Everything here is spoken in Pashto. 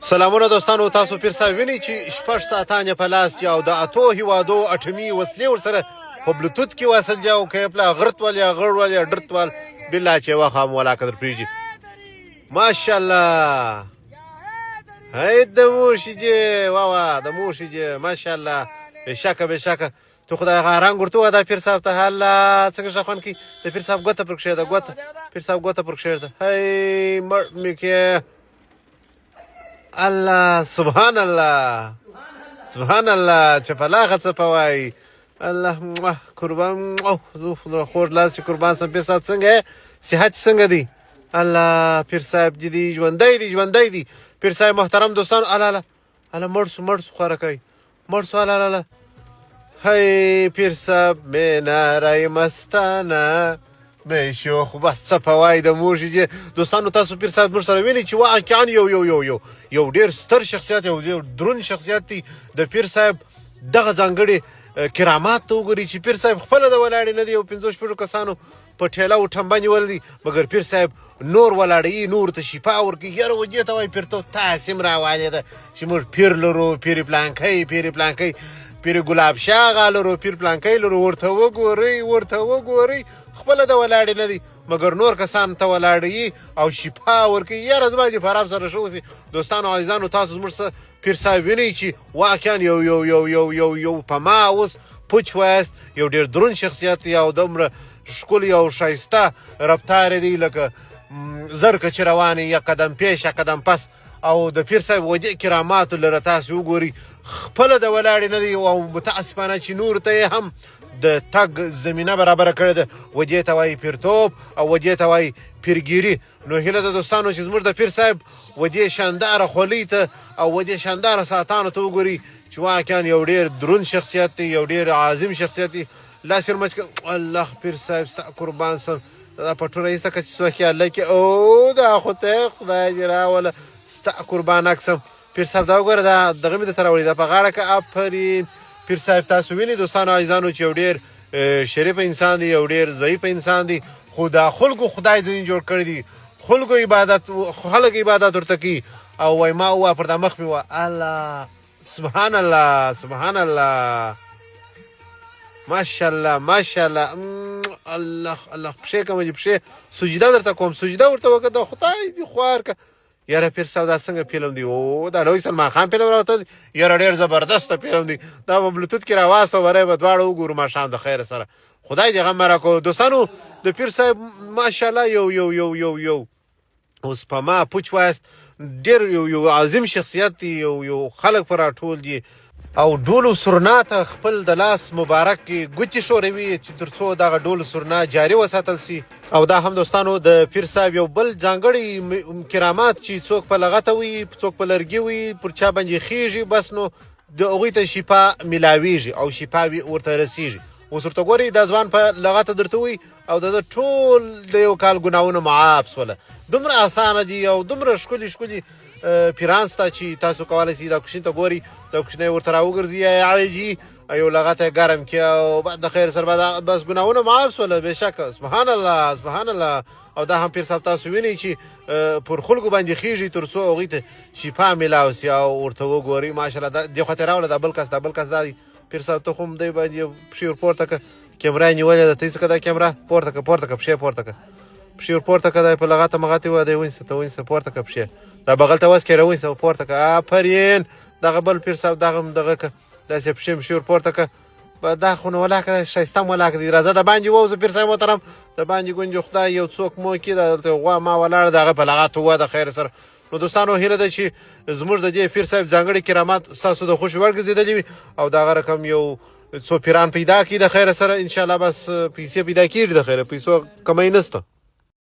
سلامونه دوستانو، تاسو پیر صاحب وینئ چې شپږ ساعتانې په لاس دي او د اتو هیوادو اټومي وسلې ورسره په بلوتوت کې وصل دي او که یې پله غرت ول یا غړ ول یا ډرت ول بالله چې یوه خام ولاکه در پرېږدي. ماشاءالله هی د موشي جې واه د موشي جې ماشاءالله بېشکه بېشکه تو خدای رنګ ورته ووایه دا پیر صاحب ته الله څنګه ښه خوند کوي. د پیر صاحب ګوته پر کښېږده ګوته پیر صاحب ګوته پر کښېږده هی مړ مې کې الله سبحان الله سبحان الله چې په لاغه څه په وایي الله قربان خوږ لاس چې قربان سم. پیر صاحب څنګه یې صحت څنګه دی؟ الله پیر صاحب چې دی ژوندی دی ژوندی دی پیر صاحب محترم دوستان. الله مړ سو خواره کوي مړ سو الله هی پیر صاحب مې ناری مستانه مې شوخ بس څه په وایي د موږي چې دوستانو تاسو پیر صاحب موږ سره وینئ چې واقعا یو ډېر ستر شخصیت یو ډېر دروند شخصیت دی. د پیر صاحب دغه ځانګړي کرامات ته وګورئ چې پیر صاحب خپله د ولاړې نه دی یو پنځو شپږو کسانو په ټیله و ټمبه نیولی دی مګر پیر صاحب نور ولاړوي نور ته شفا ورکوي. یاره و دې ته وایي پیرتوب تاسې هم راوالېده چې موږ پیر لرو پیر پلانکی پیر ګلاب شاه آغا لرو پیر پلانکی لرو ورته وګورئ خپله د ولاړې نه دی مګر نور کسان ته ولاړوي او شفا ورکوي. یاره زما دې په رب سره ښه اوسي. دوستانو عزیزانو تاسو زموږ څه پیر صاحب وینئ چې واقعا یو په ما اوس پوچ وایست یو ډېر دروند شخصیت دی او دومره ښکلی او ښایسته رفتار دی لکه زرکه چې روانې یا قدم پیش یا قدم پس او د پیر صاحب ودې کراماتو لره تاسو وګورئ خپله د ولاړې نه دی او متاسفانه چې نور ته یې هم د تګ زمینه برابره کړې ده. ودې ته وایي پیرتوب او ودې ته وایي پیرګیري. نو هیله ده دوستانو چې زموږ د پیر صاحب ودې شانداره خولۍ ته او ودې شانداره ساعتانو ته وګورئ چې واقعا یو ډېر دروند شخصیت دی یو ډېر عظیم شخصیت دی. لاس یې ورمچ الله پیر صاحب ستا قربان سم دا پټوله ایسته که چې څوک یې الله کې او دا خو ته خدای دې راوله ستا قربان اکسم. پیر صاحب دا وګوره دا دغه مې درته راوړي دا په غاړه که آفرین. پیر صاحب تاسو وینئ دوستانو عزیزانو چې یو ډېر شریف انسان دی یو ډېر ضعیف انسان دی خو دا خلکو خدای ځینې جوړ کړی دي خلک عبادت ورته کوي او وایي ما ووایه پر دا مخ مې ووایه الله سبحان الله ماشاءالله الله پښې کومه دي پښې سجده درته کوم سجده ورته وکړه د خدای دې خوار که. یاره پیر صاحب دا څنګه فلم دی او دا لوی سلمان خان فلم راوته دی یاره ډېر زبردسته فلم دی دا په بلوتوت کې راواستو وری به دواړه وګورو ماښام د خیره سره خدای دې غم مه راکړو. دوستانو د پیر صاحب ماشاءالله یو اوس په ما پوچ وایست ډېر یو عظیم شخصیت دی یو خلک په راټول دي او ډولو سرنا ته خپل د لاس مبارک کې ګوتې ښوروي چې تر څو دغه ډولو سرنا جاري وساتل سي. او دا هم دوستانو د پیر صاحب یو بل ځانګړی کرامات چې څوک په لغته وي څوک په لرګي وي پر چا باندې خیږي بس نو د هغوی ته شفا میلاویږي او شفا ورته رسیږي. اوس ورته ګورئ دا ځوان په لغته درته وي او د ټول د یو کال ګناهونه معاف سوله. دومره اسانه دي او دومره ښکلي پیران سته چې تاسو کولی شئ دا کوشین ته ګورئ دا کوشنی ورته راوګرځي عاجي یو لغته یې ګرم کړي او بعد د خیر سره به بس ګناهونه معاف سوله بېشکه سبحان الله. او دا هم پیر صاحب تاسو وینئ چې پر خلکو باندې خیږي تر څو هغوی ته شفا میلاو سي او ورته وګورئ ماشاءالله دې خواته یې راوړه دا بل کس دا دی پیر صاحب ته خو هم دی باندې پښې ور پورته کړه کیمره یې نیولې ده ته یې څه کړه دا کیمره پورته کړه پښې پورته کړه دا په لغته مغته وایه دی ونیسه پورته کړه پښې دا بغل ته وس کړه ونیسه پورته کړه آفرین. دغه بل پیر صاحب دغه هم دغه کړه داسې پښې ور پورته کړه دا خو نو ولاکه ښایسته ولاکه دی راځه د باندې ووځه پیر صاحب محترم د باندې ګونجې خدای یو څوک مو کې درته غوا ما ولاړه د هغه په لغته ووایه د خیر سره. نو دوستانو هیله ده چې زموږ د دې پیر صاحب ځانګړي کرامات ستاسو د خوښې وړ ګرځېدلي وي او دغه رقم یو څو پیران پیدا کړي د خیره سره انشاءالله بس پیسې پیدا کېږي د خیره پیسو کمی نشته.